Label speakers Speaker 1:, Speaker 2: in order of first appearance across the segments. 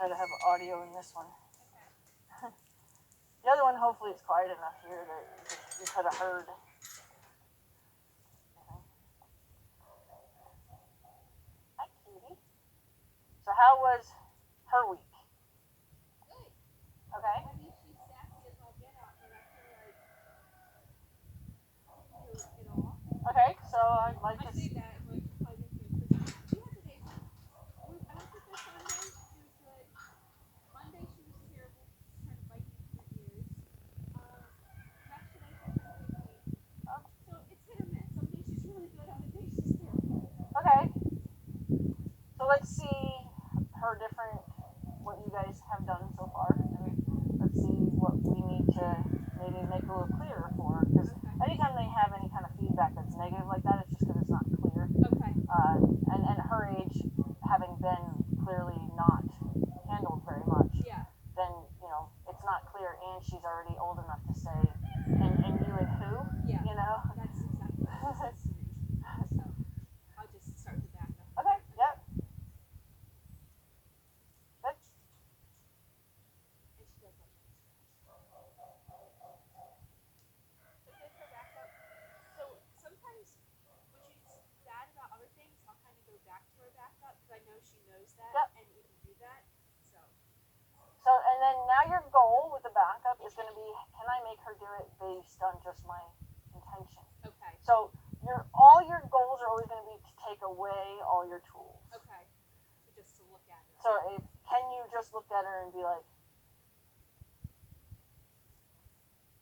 Speaker 1: try to have audio in this one. The other one, hopefully, it's quiet enough here that you could have heard. Hi, cutie. So how was her week?
Speaker 2: Good.
Speaker 1: Okay.
Speaker 2: I mean, she's sassy as all get out, but I feel like she can do it all.
Speaker 1: Okay, so I'd like
Speaker 2: I
Speaker 1: to
Speaker 2: say that, but she's probably going to do it. She had the days. I went with her Sunday. She was good. Monday she was terrible, trying to bite me in my ears. Yesterday she had a good week. So it's hit or miss. Some days she's really good, other days she's terrible.
Speaker 1: Okay. So let's see her different, what you guys have done so far, and let's see what we need to maybe make a little clearer for her. Because anytime they have any kind of feedback that's negative like that, it's just because it's not clear.
Speaker 2: Okay.
Speaker 1: And at her age, having been clearly not handled very much,
Speaker 2: Yeah.
Speaker 1: then, you know, it's not clear, and she's already old enough to say, and you and who,
Speaker 2: Yeah.
Speaker 1: you know?
Speaker 2: That's exactly what she says to me. So I'll just start to back up.
Speaker 1: Okay, yep. Good.
Speaker 2: And she does like that. So take her back up. So sometimes when she's sad about other things, I'll kind of go back to her back up because I know she knows that and we can do that.
Speaker 1: So, and then now your goal with the backup is going to be, can I make her do it based on just my intention?
Speaker 2: Okay.
Speaker 1: So all your goals are always going to be to take away all your tools.
Speaker 2: Okay. So just to look at her.
Speaker 1: So can you just look at her and be like,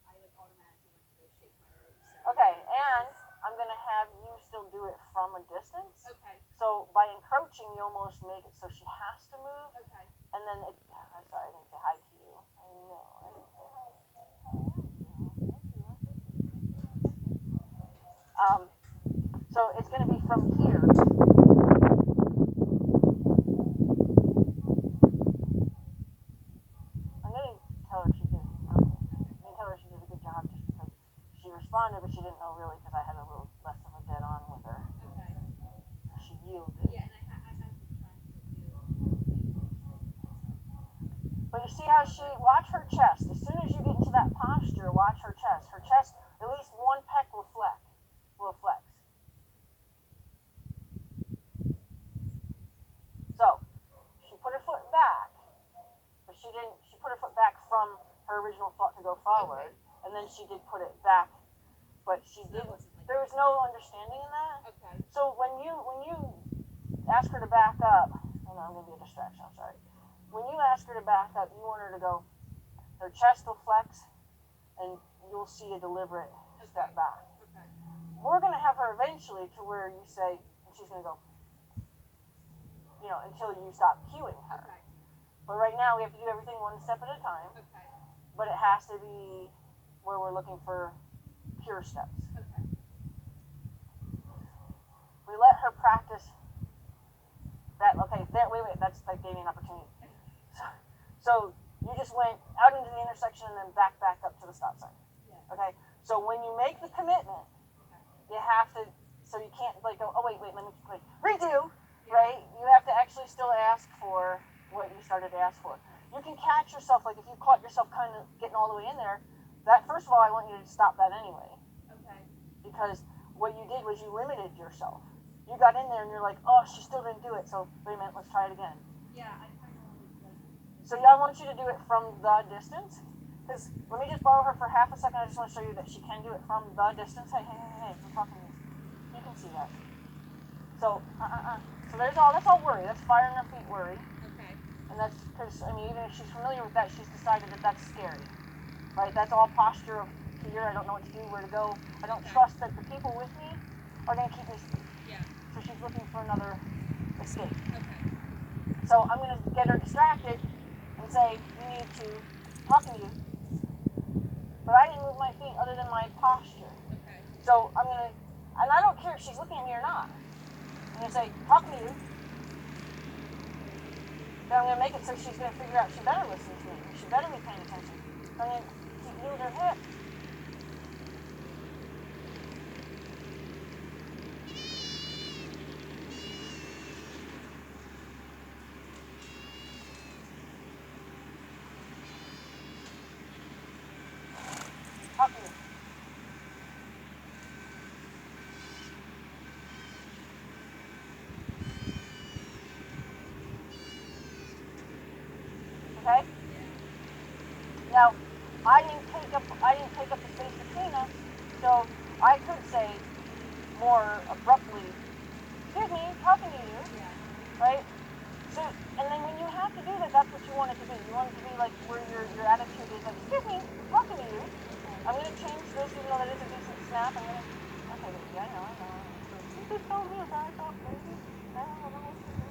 Speaker 2: I like automatically want to go shake my rose. So.
Speaker 1: okay, and I'm going to have you still do it from a distance.
Speaker 2: Okay.
Speaker 1: So by encroaching, you almost make it so she has to move.
Speaker 2: Okay.
Speaker 1: And then, I'm sorry, I didn't say hi to you. I know, I didn't say hi. So it's going to be from here. I'm going to tell her she did. I'm going to tell her she did a good job just because she responded, but she didn't know really because I had a little less of a dead on with her.
Speaker 2: Okay.
Speaker 1: She yielded.
Speaker 2: Yeah, and I have been trying to do.
Speaker 1: But you see how watch her chest. As soon as you get into that posture, watch her chest. Her chest, at least one pec will flex. So, she put her foot back, but she put her foot back from her original thought to go forward, and then she did put it back, but there was no understanding in that.
Speaker 2: Okay.
Speaker 1: So when you ask her to back up, oh no, I'm going to be a distraction, I'm sorry. When you ask her to back up, you want her to go, her chest will flex, and you'll see a deliberate step back.
Speaker 2: Okay.
Speaker 1: We're going to have her eventually to where you say, and she's going to go, you know, until you stop cueing her.
Speaker 2: Okay.
Speaker 1: But right now, we have to do everything one step at a time.
Speaker 2: Okay.
Speaker 1: But it has to be where we're looking for pure steps.
Speaker 2: Okay.
Speaker 1: We let her practice that. Okay, wait, that's like gave me an opportunity. So you just went out into the intersection and then back up to the stop sign.
Speaker 2: Yeah.
Speaker 1: Okay, so when you make the commitment, you have to, so you can't like go, oh wait, let me redo, right? You have to actually still ask for what you started to ask for. You can catch yourself, like if you caught yourself kind of getting all the way in there, that first of all, I want you to stop that anyway.
Speaker 2: Okay.
Speaker 1: Because what you did was you limited yourself. You got in there and you're like, oh, she still didn't do it, so wait a minute, let's try it again.
Speaker 2: Yeah, I kind of like.
Speaker 1: So I want you to do it from the distance. Because let me just borrow her for half a second. I just want to show you that she can do it from the distance. Hey, I'm talking to you. You can see that. So, So that's all worry. That's fire in her feet worry.
Speaker 2: Okay.
Speaker 1: And that's because, I mean, even if she's familiar with that, she's decided that that's scary. Right? That's all posture of fear. I don't know what to do, where to go. I don't trust that the people with me are going to keep me safe.
Speaker 2: Yeah.
Speaker 1: So she's looking for another escape.
Speaker 2: Okay.
Speaker 1: So I'm going to get her distracted and say, you need to talk to you. But I didn't move my feet other than my posture.
Speaker 2: Okay.
Speaker 1: So I'm going to, and I don't care if she's looking at me or not. I'm going to say, talk to you. Then I'm going to make it so she's going to figure out she better listen to me. She better be paying attention. So I'm going to keep moving her hip. Now, I didn't take up the space between us, so I could say more abruptly, "Excuse me, talking to you," right? So, and then when you have to do that, that's what you want it to be. You want it to be like where your attitude is like, "Excuse me, I'm talking to you. I'm gonna change this, even though that is a decent snap. I'm gonna, okay, baby, I know. You just told me to back up, baby. I don't know what to do.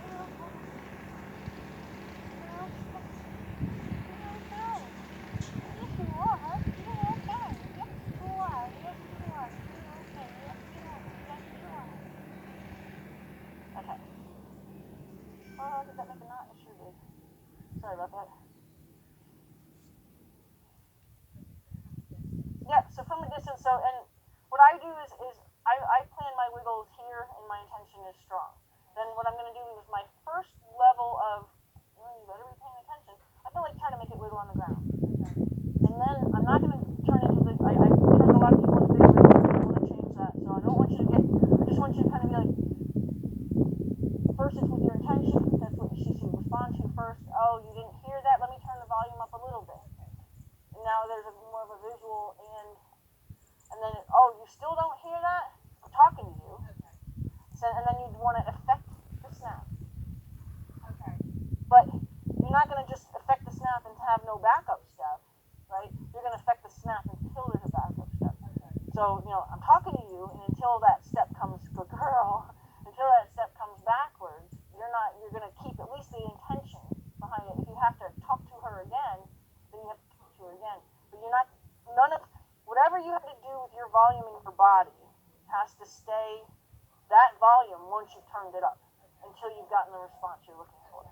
Speaker 1: You're okay. Yes, you are. You're okay. Yes, you are. Yes, you are. You're okay. Yes, you are. Yes, you are. Okay. Oh, did that make a knot? It sure did. Sorry about that. Yeah, so from a distance, and what I do is I plan my wiggles here and my intention is strong. Then what I'm going to do is my first level of, you better be paying attention, I feel like try to make it wiggle on the ground. And then I'm not going to turn into I've turned a lot of people into big wiggles, I want to change that. So I don't want you to I just want you to kind of be like, first it's with your intention, that's what she should respond to first. Oh, you didn't hear that, let me turn the volume up a little bit. And now there's more of a visual and then, oh, you still don't hear that? I'm talking to you. So, and then you'd want to affect the snap.
Speaker 2: Okay.
Speaker 1: But you're not going to just affect the snap and have no backup step, right? You're going to affect the snap until there's a backup step. So, I'm talking to you, and until that step comes, good girl, until that step comes backwards, you're going to keep at least the intention behind it. If you have to talk to her again, then you have to talk to her again. But whatever you have to do with your volume in your body has to stay that volume once you've turned it up until you've gotten the response you're looking for.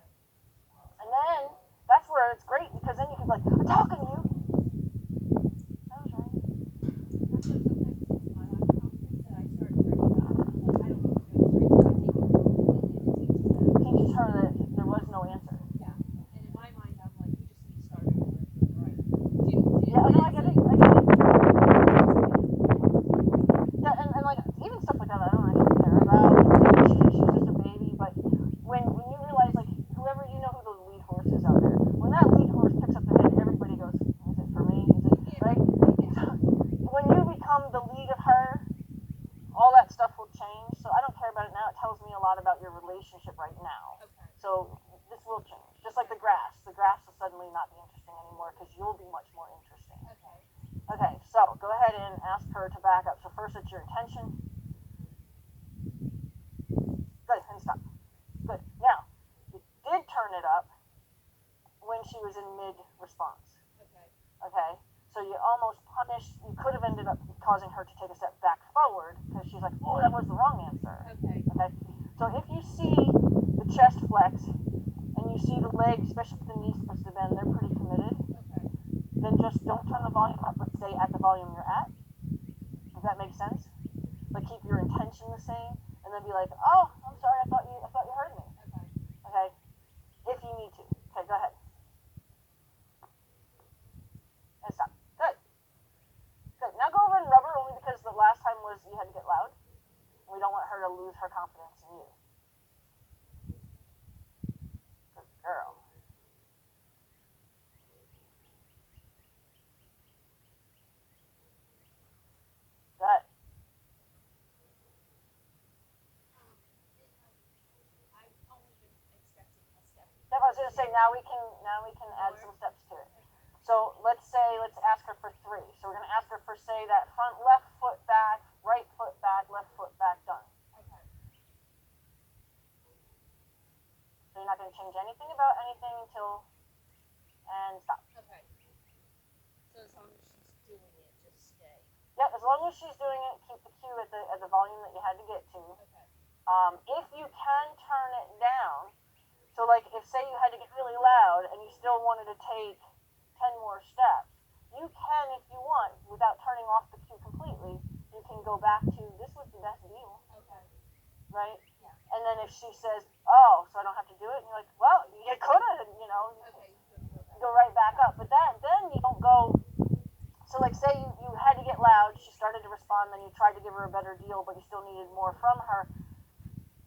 Speaker 1: And then that's where it's great because then you can be like, I'm talking to you. That was right. Teaches her that there was no answer.
Speaker 2: Yeah. And in my mind, I'm like, we just need to start over. Right.
Speaker 1: Yeah, no, I get it. Yeah, and like even stuff like that I don't actually care about. She's just a baby, but when you realize like who the lead horse is out there, when that lead horse picks up the head, everybody goes, is it for me? Is it right? When you become the lead of her, all that stuff will change. So I don't care about it now. It tells me a lot about your relationship right now.
Speaker 2: Okay.
Speaker 1: So this will change. Just like the grass. The grass will suddenly not be interesting anymore because you'll be much more interesting.
Speaker 2: Okay.
Speaker 1: Okay, so go ahead and ask her to back up. So first it's your intention. Good, and stop. Good. Now, you did turn it up when she was in mid-response.
Speaker 2: Okay.
Speaker 1: Okay? So you almost punished, you could have ended up causing her to take a step back forward because she's like, oh, that was the wrong answer.
Speaker 2: Okay.
Speaker 1: Okay? So if you see the chest flex and you see the leg, especially the knee supposed to bend, they're pretty committed,
Speaker 2: Okay.
Speaker 1: then just don't turn the volume up, but stay at the volume you're at. Does that make sense? Like keep your intention the same and then be like, oh, I'm sorry, I thought you heard me.
Speaker 2: Okay.
Speaker 1: Okay? If you need to. Okay, go ahead. And stop. Good. Good. Now go over and rub her only because the last time was you had to get loud. We don't want her to lose her confidence in you. Good girl. Good.
Speaker 2: I've only been expecting a step.
Speaker 1: I was gonna say now we can add some steps to it. So let's ask her for 3. So we're gonna ask her for say that front left foot back, right foot back, left foot back, done.
Speaker 2: Okay.
Speaker 1: So you're not gonna change anything about anything until and stop.
Speaker 2: Okay. So as long as she's doing it, just stay.
Speaker 1: Yeah, as long as she's doing it, keep the cue at the volume that you had to get to.
Speaker 2: Okay.
Speaker 1: If you can turn it down, so like if say you had to get really loud and you still wanted to take 10 more steps, you can if you want, without turning off the cue completely, you can go back to this was the best deal.
Speaker 2: Okay.
Speaker 1: Right?
Speaker 2: Yeah.
Speaker 1: And then if she says, oh, so I don't have to do it, and you're like, well, you could have,
Speaker 2: Okay.
Speaker 1: go right back up. But then you don't go. So like say you had to get loud, she started to respond, then you tried to give her a better deal, but you still needed more from her.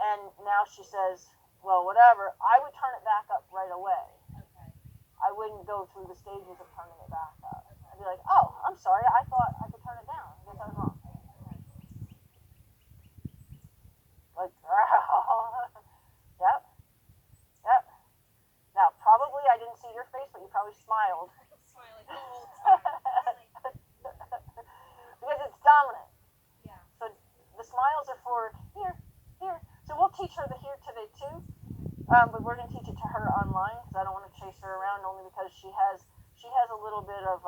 Speaker 1: And now she says, well, whatever, I would turn it back up right away.
Speaker 2: Okay.
Speaker 1: I wouldn't go through the stages of turning it back up. I'd be like, oh, I'm sorry, I thought I could turn it down. I guess I was wrong. Like, yep, yep. Now, probably I didn't see your face, but you probably smiled.
Speaker 2: Smiling the whole time.
Speaker 1: Because it's dominant.
Speaker 2: Yeah.
Speaker 1: So the smiles are for here, here. So we'll teach her the here today too. But we're going to teach it to her online because I don't want to chase her around, only because she has a little bit of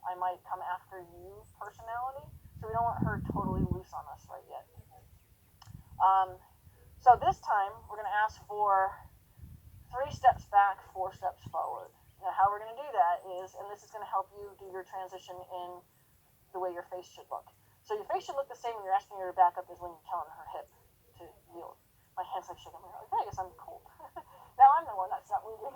Speaker 1: I might come after you personality. So we don't want her totally loose on us right yet. So this time we're going to ask for 3 steps back, 4 steps forward. Now how we're going to do that is, and this is going to help you do your transition in the way your face should look. So your face should look the same when you're asking her to back up as when you're telling her hip to yield. My hand's like shaking. I'm like, okay, I guess I'm cold. Now I'm the one that's not moving.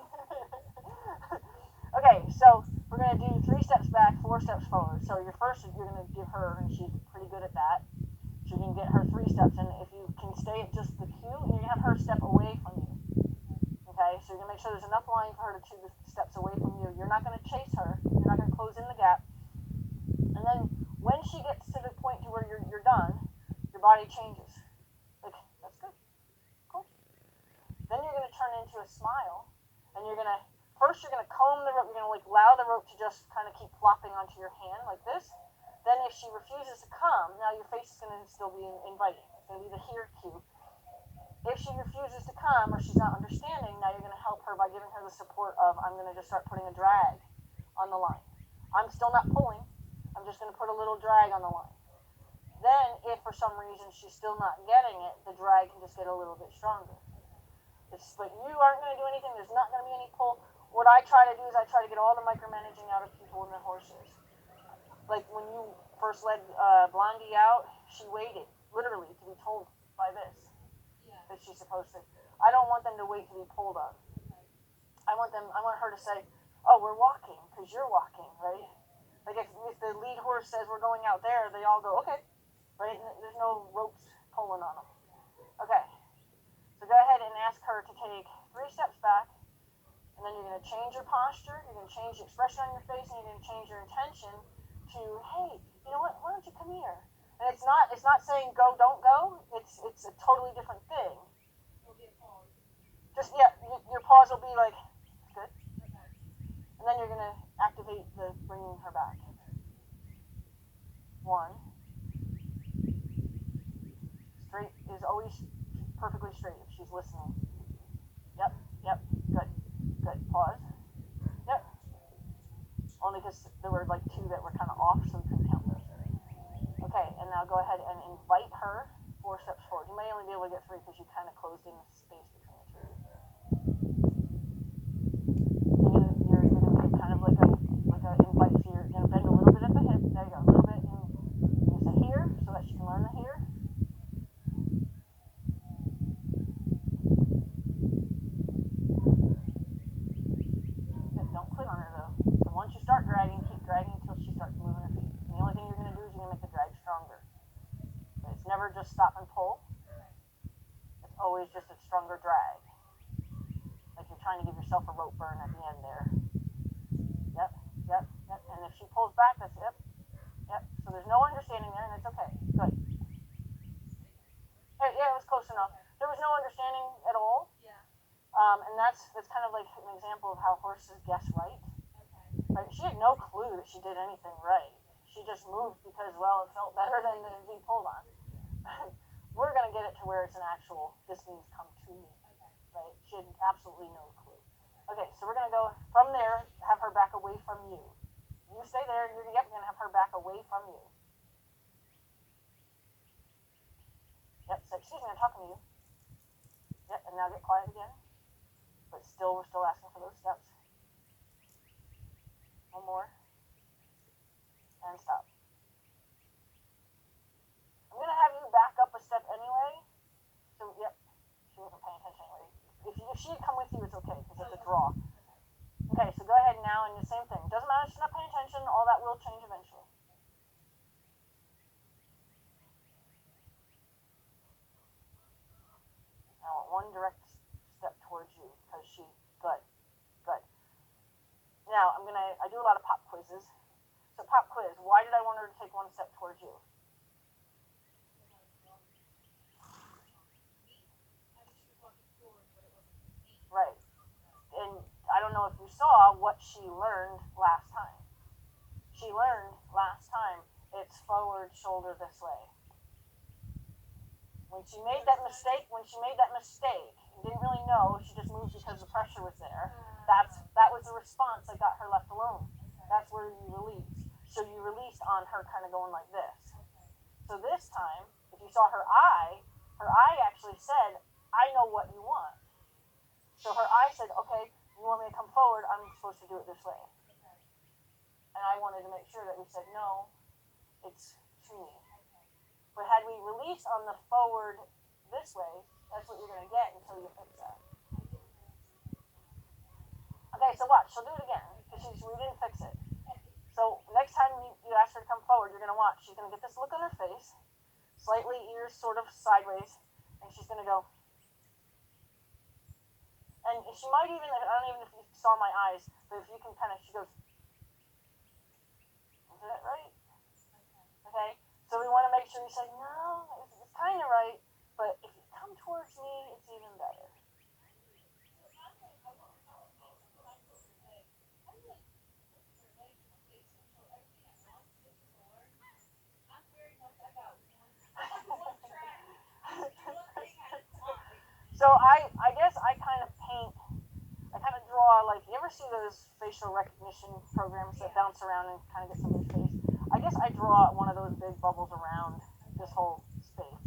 Speaker 1: Okay, so we're going to do 3 steps back, 4 steps forward. So your first, you're going to give her, and she's pretty good at that. So you can get her 3 steps, and if you can stay at just the cue, and you're going to have her step away from you. Okay, so you're going to make sure there's enough line for her to 2 steps away from you. You're not going to chase her. You're not going to close in the gap. And then when she gets to the point to where you're done, your body changes. Like, that's good. Cool. Then you're going to turn into a smile, and you're going to, first you're going to comb the rope. You're going to like allow the rope to just kind of keep flopping onto your hand like this. Then if she refuses to come, now your face is going to still be inviting. It's going to be the here cue. If she refuses to come or she's not understanding, now you're going to help her by giving her the support of, I'm going to just start putting a drag on the line. I'm still not pulling. I'm just going to put a little drag on the line. Then, if for some reason she's still not getting it, the drag can just get a little bit stronger. But you aren't going to do anything. There's not going to be any pull. What I try to do is I try to get all the micromanaging out of people and their horses. Like when you first led Blondie out, she waited, literally, to be told by this that she's supposed to. I don't want them to wait to be pulled on. I want her to say, oh, we're walking, because you're walking, right? Like if the lead horse says we're going out there, they all go, okay, right? There's no ropes pulling on them. Okay, so go ahead and ask her to take 3 steps back, and then you're going to change your posture, you're going to change the expression on your face, and you're going to change your intention to, hey, you know what, why don't you come here? And it's not saying go, don't go, it's a totally different thing.
Speaker 2: It'll be a pause.
Speaker 1: Just, yeah, your pause will be like, good. And then you're going to activate the bringing her back. 1. Straight is always perfectly straight if she's listening. Yep, good. Pause. Yep. Only because there were like 2 that were kind of off, so we couldn't count those. Okay, and now go ahead and invite her 4 steps forward. You may only be able to get 3 because you kind of closed in the space between the 2. You're going to get kind of like a invite. So you're going to bend a little bit at the hip. There you go, a little bit. And you say here so that she can learn the here. Don't quit on her though. So once you start dragging, keep dragging until she starts moving her feet. And the only thing you're going to do is you're going to make the drag stronger. But it's never just stop and pull. It's always just a stronger drag. Like you're trying to give yourself a rope burn at the end there. Yep. And if she pulls back, that's yep. So there's no understanding there, and it's okay. Good. Yeah, it was close enough. There was no understanding at all.
Speaker 2: Yeah.
Speaker 1: And that's kind of like an example of how horses guess right.
Speaker 2: Okay.
Speaker 1: Right? She had no clue that she did anything right. She just moved because, well, it felt better than being pulled on. We're going to get it to where it's an actual, this means come to me. Right? She had absolutely no clue. Okay, so we're going to go from there, have her back away from you. You stay there, you're going to have her back away from you. Yep, so excuse me, I'm talking to you. Yep, and now get quiet again. But still, we're still asking for those steps. 1 more. And stop. I'm going to have you back up a step anyway. So, yep, she wasn't paying attention anyway. If she had come with you, it's okay, because it's a draw. Okay, so go ahead now and the same thing. Doesn't matter if she's not paying attention, all that will change eventually. I want 1 direct step towards you, because good. now I do a lot of pop quizzes. So pop quiz, why did I want her to take one step towards you? Right. And I don't know if you saw what she learned last time. She learned last time it's forward shoulder this way. When she made that mistake, and didn't really know, she just moved because the pressure was there. That was the response that got her left alone. That's where you release. So you released on her kind of going like this. So this time, if you saw her eye actually said, I know what you want. So her eye said, okay, you want me to come forward, I'm supposed to do it this way. And I wanted to make sure that we said, no, it's to me. But had we released on the forward this way, that's what you're going to get until you fix that. Okay, so watch. She'll do it again because we didn't fix it. So next time you ask her to come forward, you're going to watch. She's going to get this look on her face, slightly ears sort of sideways, and she's going to go. And she might even, I don't even know if you saw my eyes, but if you can kind of, she goes, is that right? Okay? So we want to make sure you say, no, it's kind of right, but if you come towards me, it's even better. So I guess I kind of draw, like, you ever see those facial recognition programs that bounce around and kind of get somebody's face? I guess I draw one of those big bubbles around this whole space.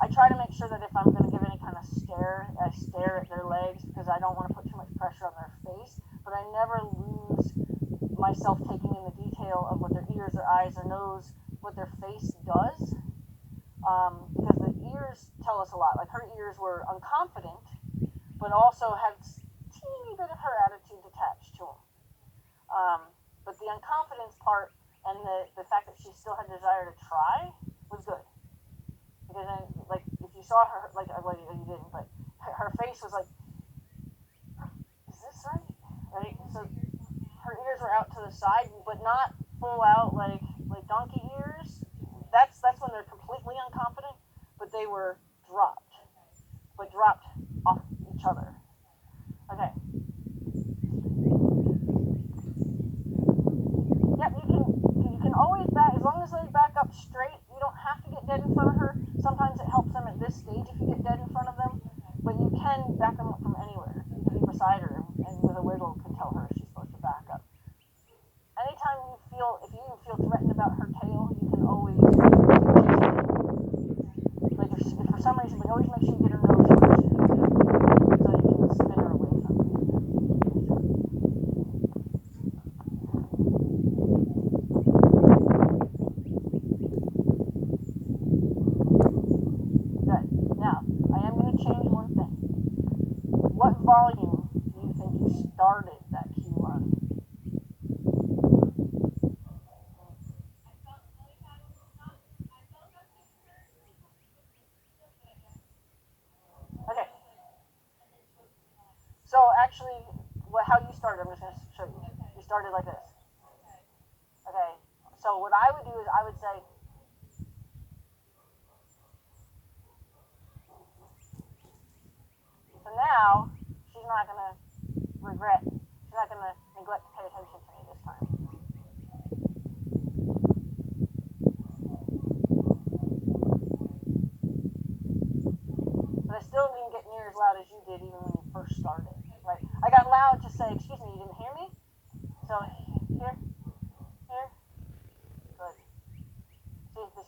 Speaker 1: I try to make sure that if I'm going to give any kind of stare, I stare at their legs because I don't want to put too much pressure on their face, but I never lose myself taking in the detail of what their ears, their eyes, their nose, what their face does. Because the ears tell us a lot. Like her ears were unconfident, but also had a teeny bit of her attitude detached to them. But the unconfidence part and the fact that she still had desire to try was good. Because then, like, if you saw her, like, well, you didn't, but her face was like, is this right? Right? So her ears were out to the side, but not full out like donkey ears. That's when they're completely unconfident, but they were dropped off each other. Okay. Yep, you can always back, as long as they back up straight. You don't have to get dead in front of her. Sometimes it helps them at this stage if you get dead in front of them, but you can back them up from anywhere. You can be beside her and with a wiggle can tell her she's supposed to back up. Anytime if you feel threatened about her tail, you can always, like if for some reason, but always make sure you get her nose first, so you can spin her away from you. Good. Now, I am going to change one thing. What volume do you think you started that cue on? Okay. So actually, how you started, I'm just going to show you. You started like this. Okay. So what I would do is I would say, so now she's not going to she's not going to neglect to pay attention to me this time. But I still didn't get near as loud as you did even when you first started. Right? I got loud to say, excuse me, you didn't hear me? So here. Good.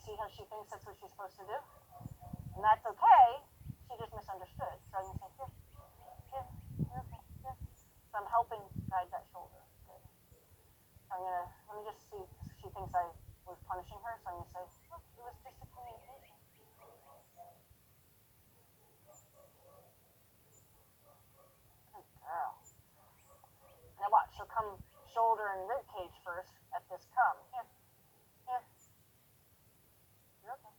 Speaker 1: See how she thinks that's what she's supposed to do? And that's okay. She just misunderstood. So I'm going to say, here. So I'm helping guide that shoulder. Good. So let me just see if she thinks I was punishing her. So I'm going to say, look, it was just a communication. Good girl. Now watch, she'll come shoulder and rib cage first at this come. Here. You're okay.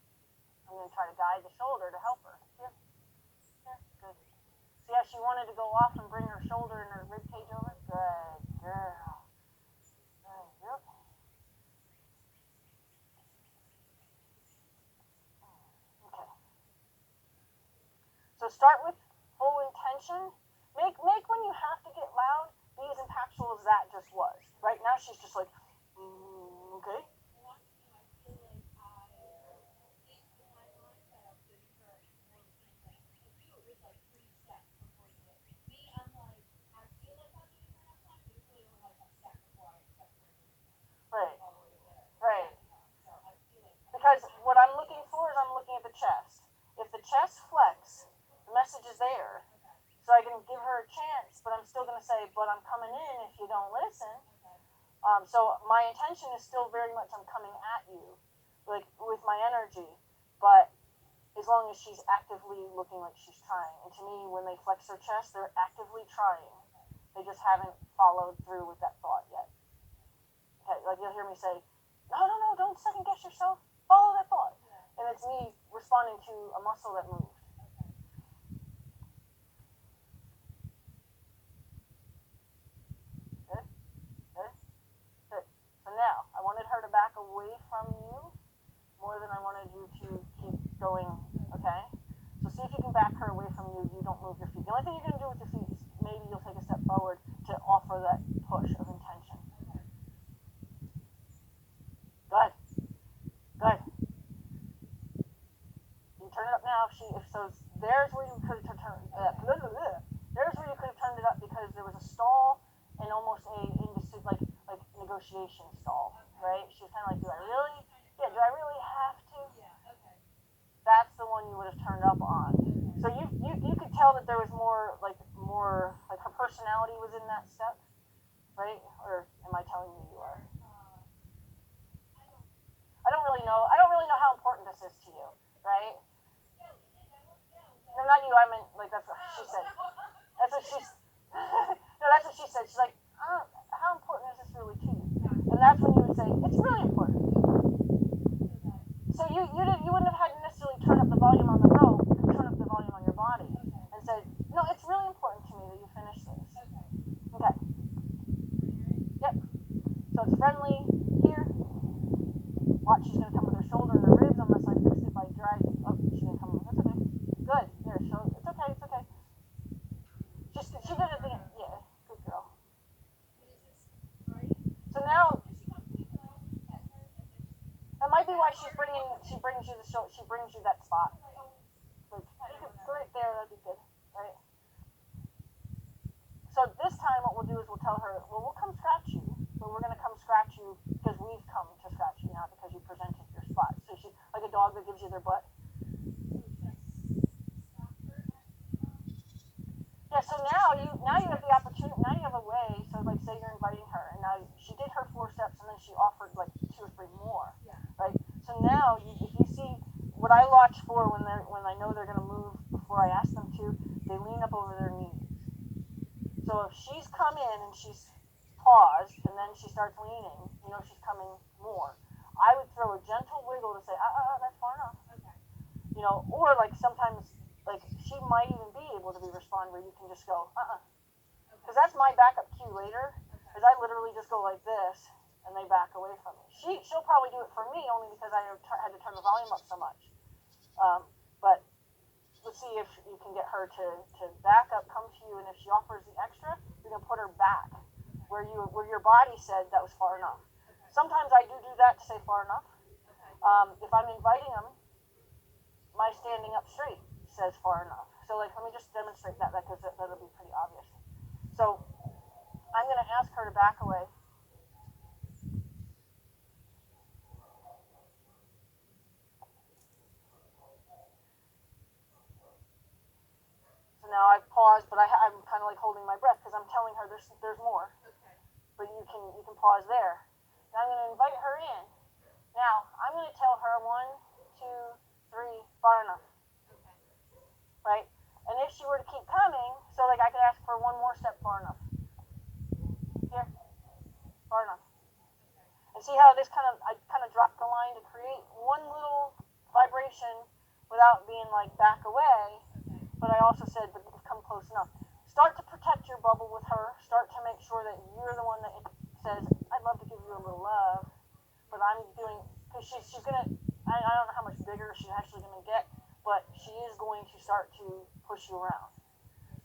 Speaker 1: I'm going to try to guide the shoulder to help her. Here. Good. See how she wanted to go off and bring her shoulder and her rib cage over? Good girl. start with full intention. Make when you have to get loud, be as impactful as that just was. Right now she's just like, okay. Right, right. Because what I'm looking for is I'm looking at the chest. If the chest flex, the message is there. So I can give her a chance, but I'm still going to say, but I'm coming in if you don't listen. So my intention is still very much I'm coming at you, like with my energy, but as long as she's actively looking like she's trying. And to me, when they flex their chest, they're actively trying. They just haven't followed through with that thought yet. Okay, like you'll hear me say, no, don't second guess yourself. Follow that thought. And it's me responding to a muscle that moved. Good, good, good. So now, I wanted her to back away from you more than I wanted you to keep going, okay? So see if you can back her away from you. You don't move your feet. The only thing you're going to do with your feet is maybe you'll take a step forward to offer that push of intention. Good. Good. You turn it up now. There's where you could have turned. There's where you could have turned it up because there was a stall and almost a indecisive, like negotiation stall, right? She was kind of like, do I really? Yeah. Do I really have to? That's the one you would have turned up on. So you could tell that there was more like her personality was in that step, right? Or am I telling you are? I don't really know. I don't really know how important this is to you, right? No, not you. I meant like that's what she said. That's what she's. No, that's what she said. She's like, how important is this really to you? And that's when you would say it's really important. So you wouldn't have had to necessarily turn up the volume on the rope. You could turn up the volume on your body and say, no, it's really important to me that you finish this. Okay. Yep. So it's friendly here. Watch, she's gonna come with her shoulder and her ribs unless I fix it by drag. Oh, she's gonna come. That's okay. Good. Here, show. It's okay. It's okay. She did it. Yeah. Good girl. So now that might be why she brings you the show. She brings you that spot. Like you could put it there. That'd be good, right? So this time, what we'll do is we'll tell her, well, we'll come scratch you, but we're gonna come scratch you because we've come to scratch you, not because you presented your spot. So she, like a dog that gives you their butt. Yeah. So now you have the opportunity. Now you have a way. So like, say you're inviting her, and now she did her 4 steps, and then she offered like 2 or 3 more, right? So now if you see what I watch for when I know they're gonna move before I ask them to, they lean up over their knees. So if she's come in and she's paused and then she starts leaning, you know she's coming more. I would throw a gentle wiggle to say, that's far enough. You know, or like sometimes, like she might even be able to respond where you can just go, because that's my backup cue later. Is I literally just go like this and they back away from me. She'll probably do it for me only because I had to turn the volume up so much. But let's see if you can get her to back up, come to you, and if she offers the extra, you're gonna put her back where your body said that was far enough. Sometimes I do that to say far enough. If I'm inviting them, my standing up straight says far enough. So like, let me just demonstrate that because that'll be pretty obvious. So I'm gonna ask her to back away. So now I've paused, but I'm kind of like holding my breath because I'm telling her there's more. But you can pause there. Now I'm going to invite her in. Now I'm going to tell her 1, 2, 3, far enough. Right? And if she were to keep coming, so like I could ask for 1 more step, far enough. Here, far enough. And see how I kind of dropped the line to create one little vibration without being like back away. But I also said, but come close enough. Start to protect your bubble with her. Start to make sure that you're the one that says, I'd love to give you a little love, but I'm doing, because she's going to, I don't know how much bigger she's actually going to get, but she is going to start to push you around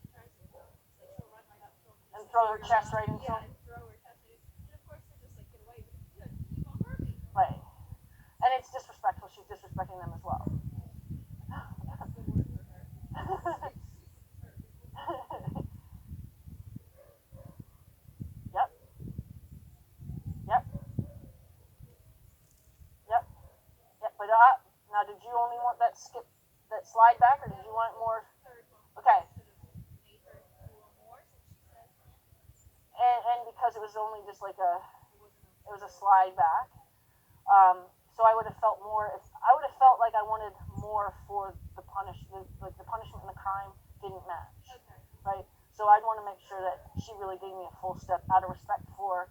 Speaker 2: She tries to, like, she'll run right up to him
Speaker 1: and throw her chest right into
Speaker 2: yeah,
Speaker 1: him.
Speaker 2: and throw her chest right in. And of course they're just like, get away, but you won't hurt me.
Speaker 1: Right. And it's disrespectful. She's disrespecting them as well.
Speaker 2: That's a good word for her.
Speaker 1: Yep. Yep. Yep. Yep. But now, did you only want that slide back, or did you want more?
Speaker 2: Third one.
Speaker 1: Okay.
Speaker 2: I should have made her do a more since she said
Speaker 1: And because it was only just like it was a
Speaker 2: full.
Speaker 1: slide back. So I would have felt more. I would have felt like I wanted more for the punishment and the crime didn't match.
Speaker 2: Okay.
Speaker 1: Right. So I'd want to make sure that she really gave me a full step out of respect for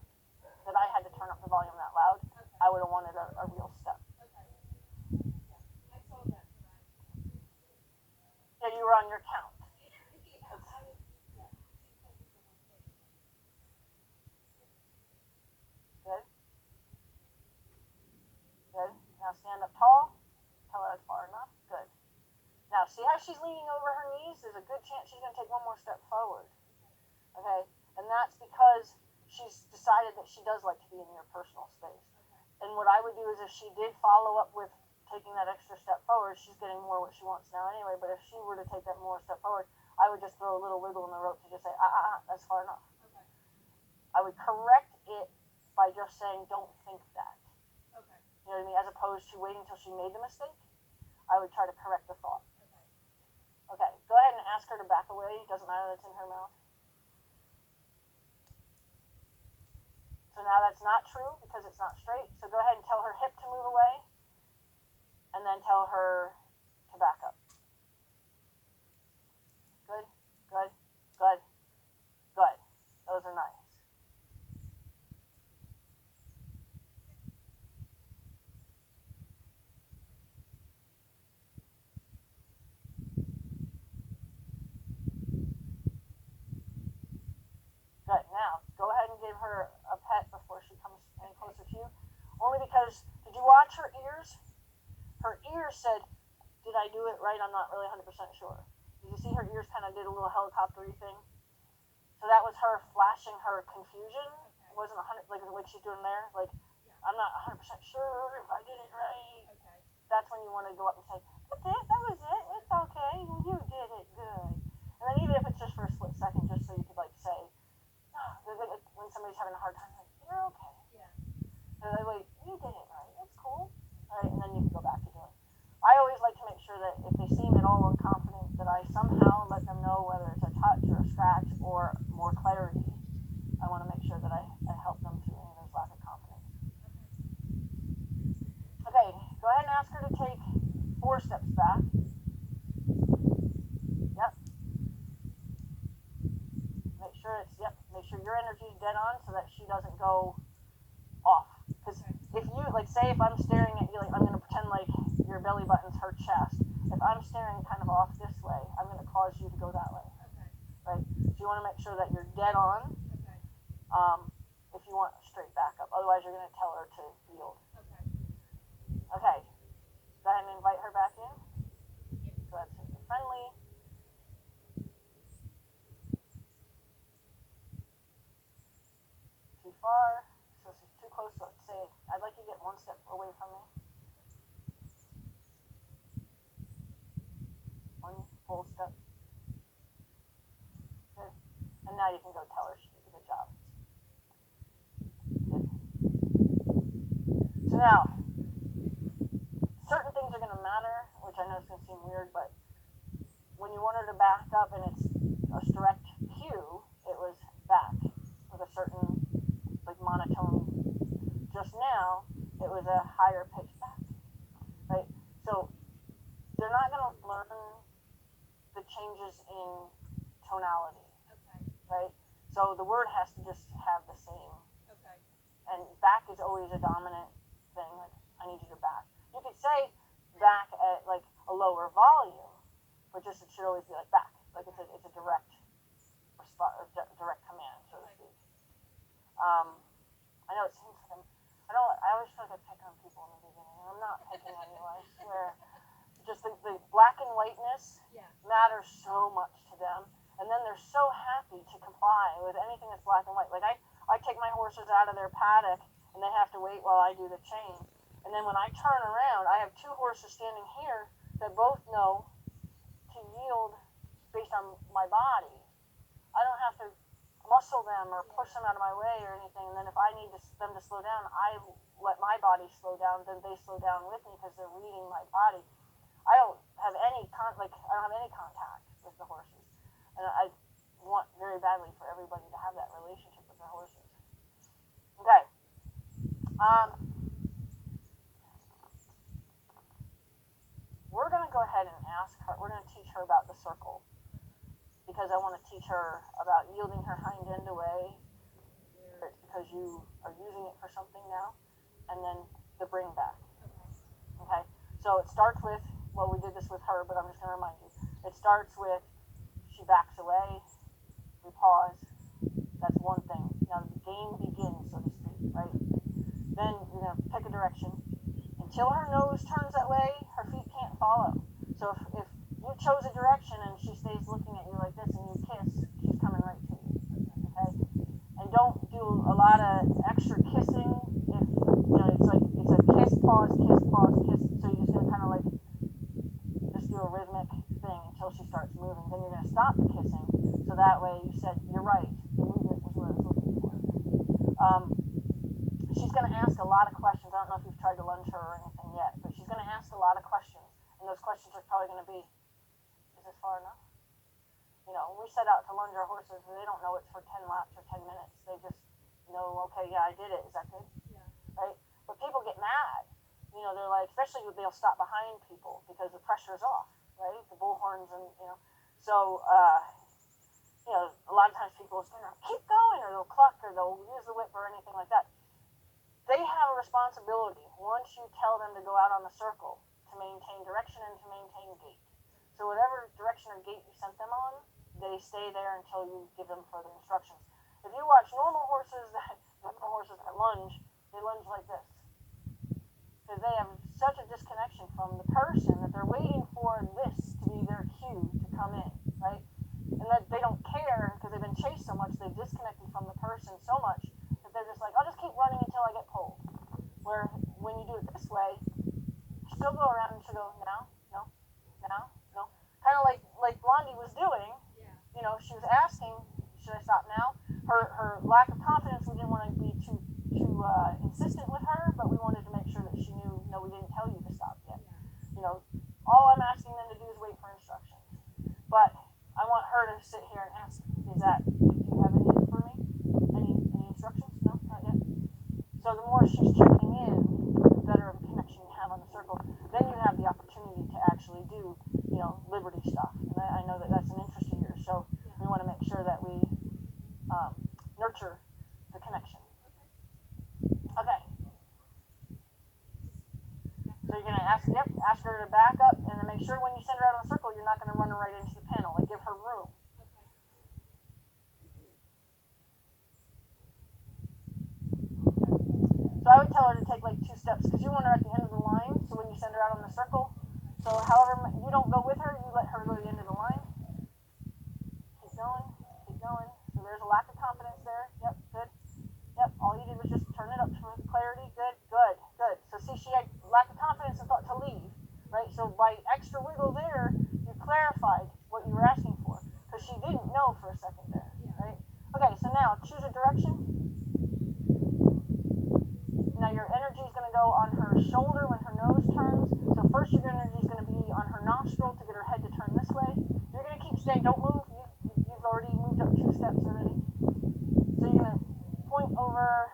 Speaker 1: that I had to turn up the volume that loud.
Speaker 2: Okay.
Speaker 1: I would have wanted a real step.
Speaker 2: Okay. Yeah. I saw that.
Speaker 1: Yeah, you were on your count.
Speaker 2: Yeah, I was, yeah.
Speaker 1: Good. Good. Now stand up tall. Tell her that's far enough. Good. Now see how she's leaning over her knees? There's a good chance she's going to take one more step forward. Okay? And that's because she's decided that she does like to be in your personal space. And what I would do is if she did follow up with taking that extra step forward, she's getting more what she wants now anyway, but if she were to take that more step forward, I would just throw a little wiggle in the rope to just say, that's far enough.
Speaker 2: Okay.
Speaker 1: I would correct it by just saying, don't think that.
Speaker 2: Okay.
Speaker 1: You know what I mean? As opposed to waiting until she made the mistake, I would try to correct the thought. Okay, go ahead and ask her to back away. It doesn't matter that it's in her mouth. So now that's not true because it's not straight. So go ahead and tell her hip to move away. And then tell her to back up. Good, good, good, good. Those are nice. Good. Now, go ahead and give her a pet before she comes any closer to you. Only because, did you watch her ears? Her ears said, did I do it right? I'm not really 100% sure. Did you see her ears kind of did a little helicopter-y thing? So that was her flashing her confusion. It wasn't 100, like she's doing there. Like, I'm not 100% sure if I did it right.
Speaker 2: Okay.
Speaker 1: That's when you want to go up and say, that's it, that was it, it's okay, you did it good. And then even if it's just for a split second, just so you could like say, when somebody's having a hard time, like, you're okay.
Speaker 2: Yeah.
Speaker 1: And they're like, you did it right, it's cool. Alright, and then you can go back to doing it. I always like to make sure that if they seem at all unconfident, that I somehow let them know whether it's a touch or a scratch or more clarity. I want to make sure that I help them through any of those lack of confidence. Okay, go ahead and ask her to take 4 steps back. Yep. Make sure your energy is dead on so that she doesn't go off. Because if you, like, say if I'm staring at you, like, I'm going to pretend like your belly button's her chest. If I'm staring kind of off this way, I'm going to cause you to go that way.
Speaker 2: Okay.
Speaker 1: Right? So you want to make sure that you're dead on.
Speaker 2: Okay.
Speaker 1: If you want straight back up. Otherwise, you're going to tell her to yield.
Speaker 2: Okay.
Speaker 1: Okay. Go ahead and invite her back in. So that's friendly. Too far. So she's too close. So say, I'd like you to get 1 step away from me. 1 full step. Good. And now you can go tell her she did a good job. Good. So now, certain things are going to matter, which I know is going to seem weird, but when you want her to back up and it's a direct cue, it was back with a certain like monotone. Just now, it was a higher pitch back, right? So they're not going to learn the changes in tonality,
Speaker 2: Okay.
Speaker 1: right? So the word has to just have the same.
Speaker 2: Okay.
Speaker 1: And back is always a dominant thing. Like, I need you to back. You could say back at like a lower volume, but just it should always be like back. Like it's a direct response, direct command, so to speak. I know it seems like I always feel like I pick on people in the beginning, and I'm not picking on you, I swear. Just the black whiteness
Speaker 2: Yeah.
Speaker 1: matters so much to them. And then they're so happy to comply with anything that's black and white. Like I take my horses out of their paddock and they have to wait while I do the chain. And then when I turn around, I have two horses standing here that both know to yield based on my body. I don't have to muscle them or push them out of my way or anything. And then if I need them to slow down, I let my body slow down. Then they slow down with me because they're reading my body. I don't have any contact with the horses, and I want very badly for everybody to have that relationship with their horses. Okay. We're going to go ahead and ask her. We're going to teach her about the circle because I want to teach her about yielding her hind end away because you are using it for something now, and then the bring back. Okay. So it starts with, well, we did this with her, but I'm just going to remind you. It starts with she backs away, we pause. That's one thing. Now the game begins, so to speak, right? Then you're going to pick a direction. Until her nose turns that way, her feet can't follow. So if you chose a direction and she stays looking at you like this and you kiss, she's coming right to you. Okay? And don't do a lot of extra kissing. If it's a kiss, pause, kiss, pause, kiss. So you're just gonna kind of like just do a rhythmic thing until she starts moving. Then you're gonna stop the kissing. So that way you said, you're right. The movement was what I was looking for. She's gonna ask a lot of questions. I don't know if you've tried to lunge her or anything yet, but she's gonna ask a lot of questions. And those questions are probably gonna be, is this far enough? When we set out to lunge our horses, they don't know it's for 10 laps or 10 minutes. They just know, okay, yeah, I did it. Is that good?
Speaker 2: Yeah.
Speaker 1: Right? But people get mad. They're like, especially they'll stop behind people because the pressure's off, right? The bullhorns and. So, a lot of times people will stand around, keep going, or they'll cluck, or they'll use the whip or anything like that. They have a responsibility once you tell them to go out on the circle to maintain direction and to maintain gait. So whatever direction or gait you sent them on, they stay there until you give them further instructions. If you watch normal horses that lunge, they lunge like this. Because they have such a disconnection from the person that they're waiting for this to be their cue to come in, right? And that they don't care because they've been chased so much, they've disconnected from the person so much that they're just like, I'll just keep running until I get pulled. Where when you do it this way, she'll go around and she'll go, now, no, now, no. Kind of like Blondie was doing.
Speaker 2: Yeah.
Speaker 1: She was asking, should I stop now? Her lack of confidence, we didn't want to be too insistent with her, but we wanted to make sure that she knew, no, we didn't tell you to stop yet.
Speaker 2: Yeah.
Speaker 1: All I'm asking them to do is wait for instructions. But I want her to sit here and ask, do you have any for me? Any instructions? No, not yet. So the more she's checking in, the better of a connection you have on the circle. Then you have the opportunity to actually do, liberty stuff. And I know that that's an interest of yours. So we want to make sure that we nurture the connection. Okay. So you're going to ask her to back up, and then make sure when you send her out on the circle, you're not going to run her right into the panel. Like, give her room. So I would tell her to take like 2 steps, because you want her at the end of the line, so when you send her out on the circle, so however, you don't go with her, you let her go to the end of the line. Keep going, keep going. So there's a lack of confidence there. Yep, good. Yep, all you did was just turn it up for clarity. Good, good, good. So see, she had lack of confidence and thought to leave, right? So by extra wiggle there, you clarified what you were asking for, because she didn't know for a second there, right? Okay, so now choose a direction. Now your energy is going to go on her shoulder when her nose turns. So first your energy is going to be on her nostril to get her head to turn this way. You're going to keep staying. Don't move. You've already moved up 2 steps already. So you're going to point over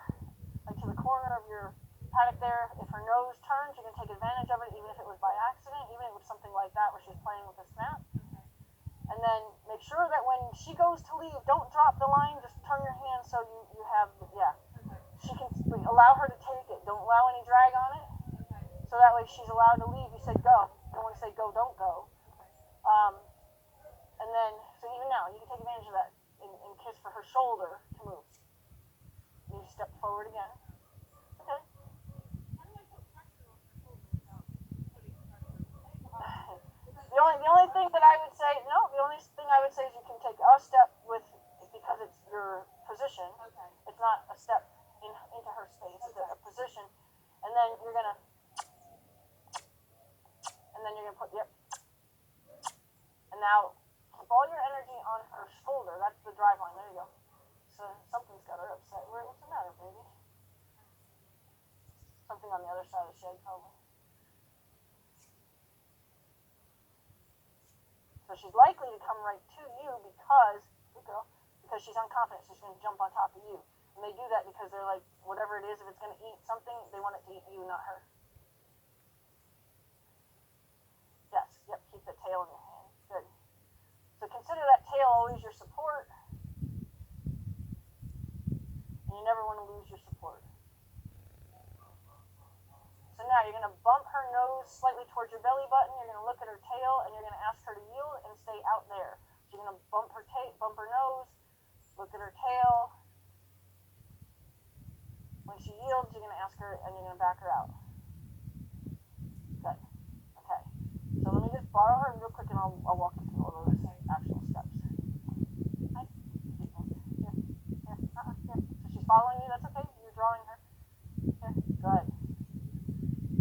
Speaker 1: like to the corner of your paddock there. If her nose turns, you're going to take advantage of it, even if it was by accident, even if it was something like that where she's playing with a snap. And then make sure that when she goes to leave, don't drop the line. Just turn your hand so you have, she can allow her to take it. Don't allow any drag on it. So that way she's allowed to leave. You said go. You don't want to say go, don't go. And then, so even now, you can take advantage of that and kiss for her shoulder to move. You step forward again. Okay.
Speaker 2: How do I put pressure on her shoulder without putting pressure?
Speaker 1: The only thing that I would say, no, the only thing I would say is you can take a step with, because it's your position.
Speaker 2: Okay.
Speaker 1: It's not a step into her space. It's a position. And then you're going to, put, yep. And now, keep all your energy on her shoulder. That's the drive line. There you go. So something's got her upset. What's the matter, baby? Something on the other side of the shed, probably. So she's likely to come right to you because, good girl, because she's unconfident. So she's going to jump on top of you. And they do that because they're like, whatever it is, if it's going to eat something, they want it to eat you, not her. Yes, yep, keep the tail in your hand. Good. So consider that tail always your support. And you never want to lose your support. So now you're going to bump her nose slightly towards your belly button. You're going to look at her tail, and you're going to ask her to yield and stay out there. So you're going to bump her nose, look at her tail. When she yields, you're going to ask her, and you're going to back her out. Good. Okay. So let me just borrow her real quick, and I'll walk you through all those actual steps. Hi. Here. Here. Here. So she's following you. That's okay. You're drawing her. Here. Good.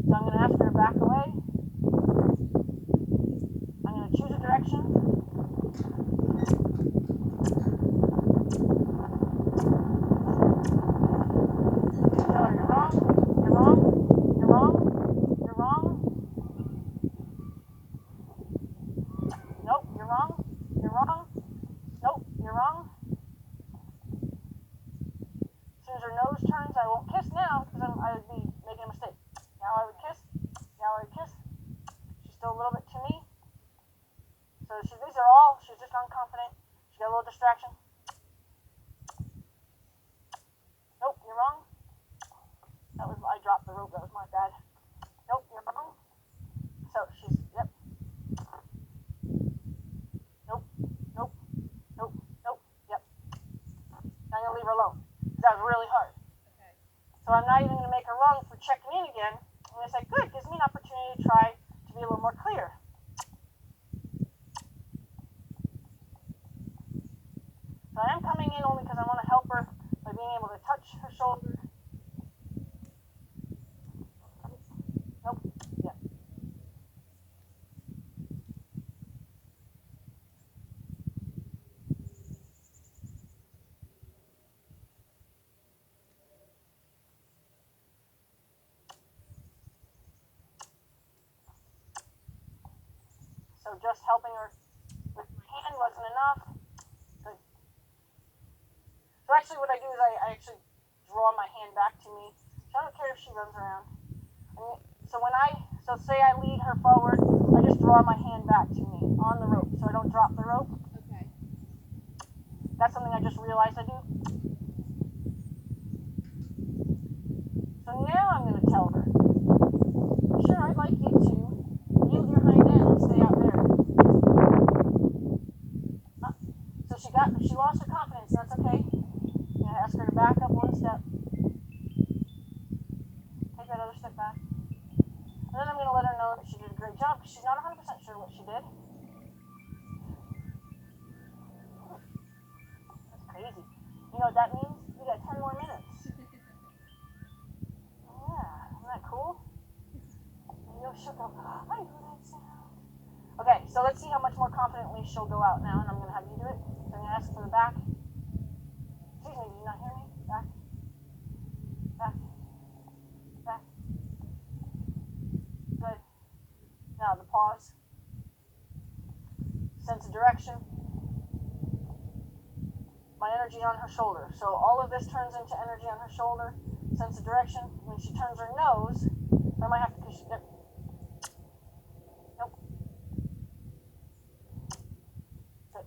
Speaker 1: So I'm going to ask her to back away. I'm going to choose a direction. Tell her you're wrong. You're wrong. You're wrong. You're wrong. Nope, you're wrong. You're wrong. Nope, you're wrong. As soon as her nose turns, I won't kiss now because I would be making a mistake. Now I would kiss. Now I would kiss. She's still a little bit to me. So these are all, she's just unconfident. She got a little distraction. Nope, you're wrong. I dropped the rope. That was my bad. Nope, you're wrong. So she's, yep. Nope, nope, nope, nope, yep. Now I'm going to leave her alone. That was really hard.
Speaker 2: Okay.
Speaker 1: So I'm not even going to make her wrong for checking in again. I'm going to say, good, gives me an opportunity to try to be a little more clear. So I am coming in only because I want to help her by being able to touch her shoulder. Nope. Yeah. So just helping her with my hand wasn't enough. Good. So actually what I do is I actually draw my hand back to me. So I don't care if she runs around. So say I lead her forward, I just draw my hand back to me on the rope so I don't drop the rope.
Speaker 2: Okay.
Speaker 1: That's something I just realized I do. So now I'm going to tell her, sure, I'd like you to yield your hind end and stay out there. So she lost her confidence. That's okay. I'm going to ask her to back up one step. Take that other step back. And then I'm going to let her know that she did a great job because she's not 100% sure what she did. That's crazy. You know what that means? You got 10 more minutes. Yeah, isn't that cool? And she'll go, I know that sound. Okay, so let's see how much more confidently she'll go out now, and I'm going to have you do it. So I'm going to ask for the back. Excuse me, did you not hear me? Back. Back. Back. Good. Now the pause. Sense of direction. My energy on her shoulder. So all of this turns into energy on her shoulder. Sense of direction. When she turns her nose, I might have to push. Yep. Nope. Good.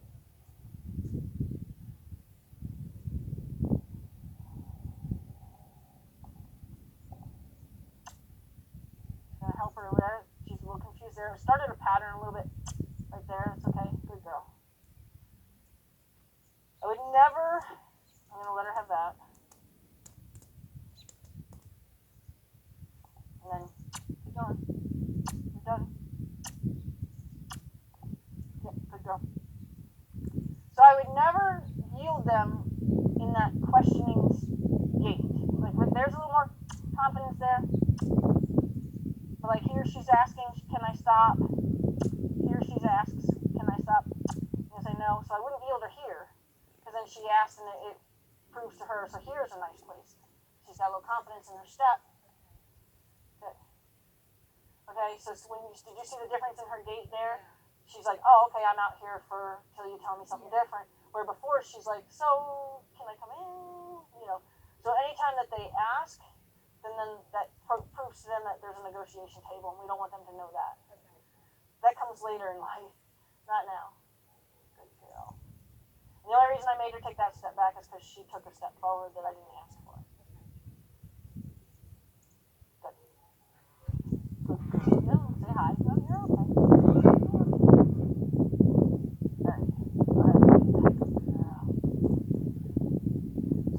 Speaker 1: Gonna help her there. She's a little confused there. Started a pattern a little bit right there. It's okay. Good girl. I would never. I'm gonna let her have that. And then keep going. You're done. But like here she's asking, can I stop? Here she asks, can I stop? And I say no, so I wouldn't yield her here. Because then she asks and it proves to her, so here's a nice place. She's got a little confidence in her step. Good. Okay, so did you see the difference in her gait there? She's like, oh, okay, I'm out here till you tell me something different. Where before she's like, so can I come in? You know. So anytime that they ask, then that proves to them that there's a negotiation table, and we don't want them to know that.
Speaker 2: Okay.
Speaker 1: That comes later in life, not now. Good girl. And the only reason I made her take that step back is because she took a step forward that I didn't ask for. Good. Good. No, say hi. No, you're okay.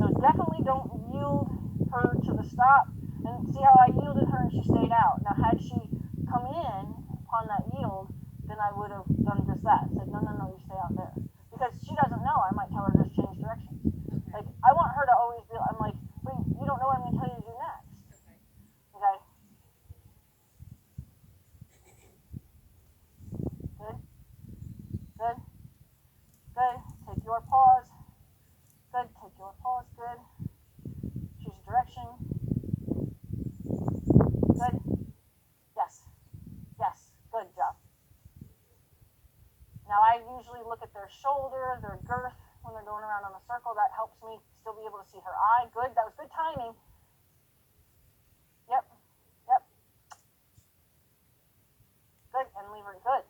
Speaker 1: So definitely don't yield her to the stop. And see how I yielded her and she stayed out. Now had she come in upon that yield, then I would have done just that. Said, no, you stay out there. Because she doesn't know, I might tell her to just change directions. Like, I want her to always be, I'm like, wait, you don't know what I'm going to tell you to do next. Okay? Good? Good? Good. Take your pause. Good. Take your pause. Good. Choose a direction. Good. Yes. Yes. Good job. Now I usually look at their shoulder, their girth when they're going around on a circle. That helps me still be able to see her eye. Good. That was good timing. Yep. Yep. Good. And leave her. Good.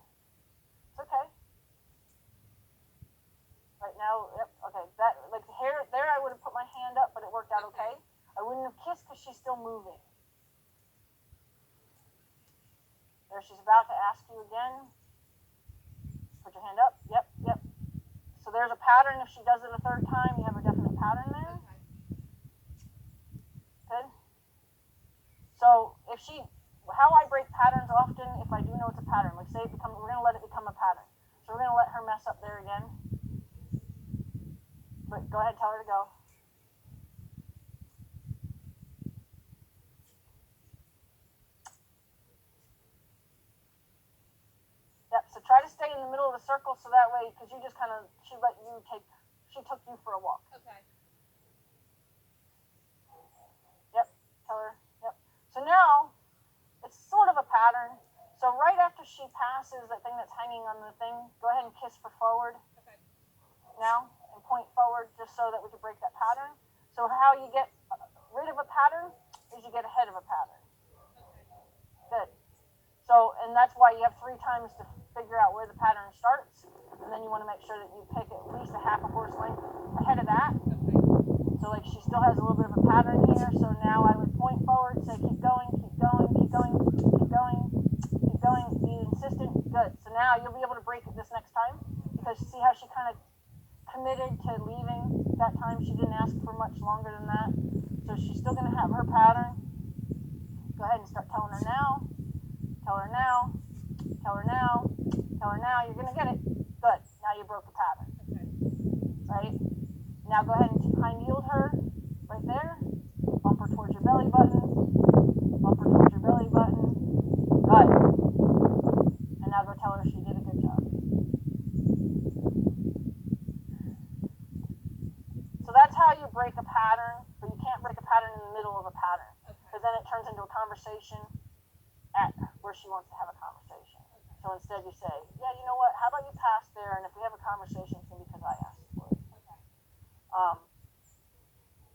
Speaker 1: It's okay. Right now, yep. Okay. That like here there I would have put my hand up, but it worked out okay. I wouldn't have kissed because she's still moving. There, she's about to ask you again. Put your hand up. Yep, yep. So there's a pattern. If she does it a third time, you have a definite pattern there. Good. So if how I break patterns often, if I do know it's a pattern, like say we're going to let it become a pattern. So we're going to let her mess up there again. But go ahead, tell her to go. Yep, so try to stay in the middle of the circle so that way, because you just kind of, she took you for a walk.
Speaker 2: Okay.
Speaker 1: Yep, tell her, yep. So now, it's sort of a pattern. So right after she passes that thing that's hanging on the thing, go ahead and kiss for forward.
Speaker 2: Okay.
Speaker 1: Now, and point forward just so that we can break that pattern. So how you get rid of a pattern is you get ahead of a pattern.
Speaker 2: Okay.
Speaker 1: Good. So, and that's why you have 3 times to figure out where the pattern starts, and then you want to make sure that you pick at least a half a horse length ahead of that.
Speaker 2: Okay.
Speaker 1: So like she still has a little bit of a pattern here, so now I would point forward, say keep going, keep going, keep going, keep going, keep going, be insistent, good. So now you'll be able to break it this next time, because see how she kind of committed to leaving that time? She didn't ask for much longer than that. So she's still going to have her pattern. Go ahead and start telling her now. Tell her now. Tell her now. Tell her now. You're going to get it. Good. Now you broke the pattern.
Speaker 2: Okay.
Speaker 1: Right? Now go ahead and hind yield her right there. Bump her towards your belly button. Bump her towards your belly button. Good. And now go tell her she did a good job. So that's how you break a pattern, but you can't break a pattern in the middle of a pattern. Because then it turns into a conversation at where she wants to have a conversation. So instead you say, yeah, you know what, how about you pass there, and if we have a conversation, it's going to be because I asked for it.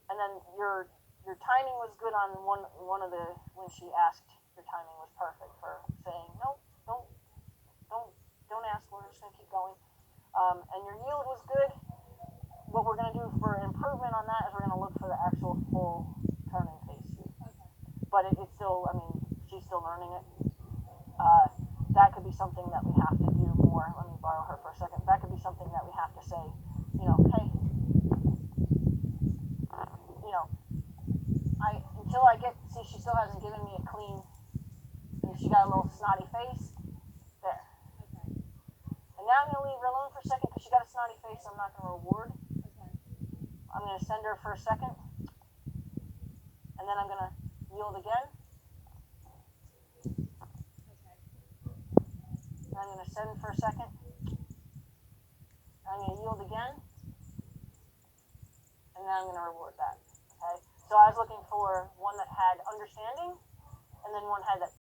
Speaker 1: And then your timing was good on one of the, when she asked, your timing was perfect for saying, no, don't ask, we're just going to keep going. And your yield was good. What we're going to do for improvement on that is we're going to look for the actual full turning face sweep. But it's still, I mean, she's still learning it. That could be something that we have to do more. Let me borrow her for a second. That could be something that we have to say, you know, hey, you know, until I get, see, she still hasn't given me a clean, she got a little snotty face. There.
Speaker 2: Okay.
Speaker 1: And now I'm going to leave her alone for a second because she got a snotty face, so I'm not going to reward.
Speaker 2: Okay.
Speaker 1: I'm going to send her for a second. And then I'm going to yield again. I'm going to send for a second. I'm going to yield again. And then I'm going to reward that. Okay? So I was looking for one that had understanding, and then one had that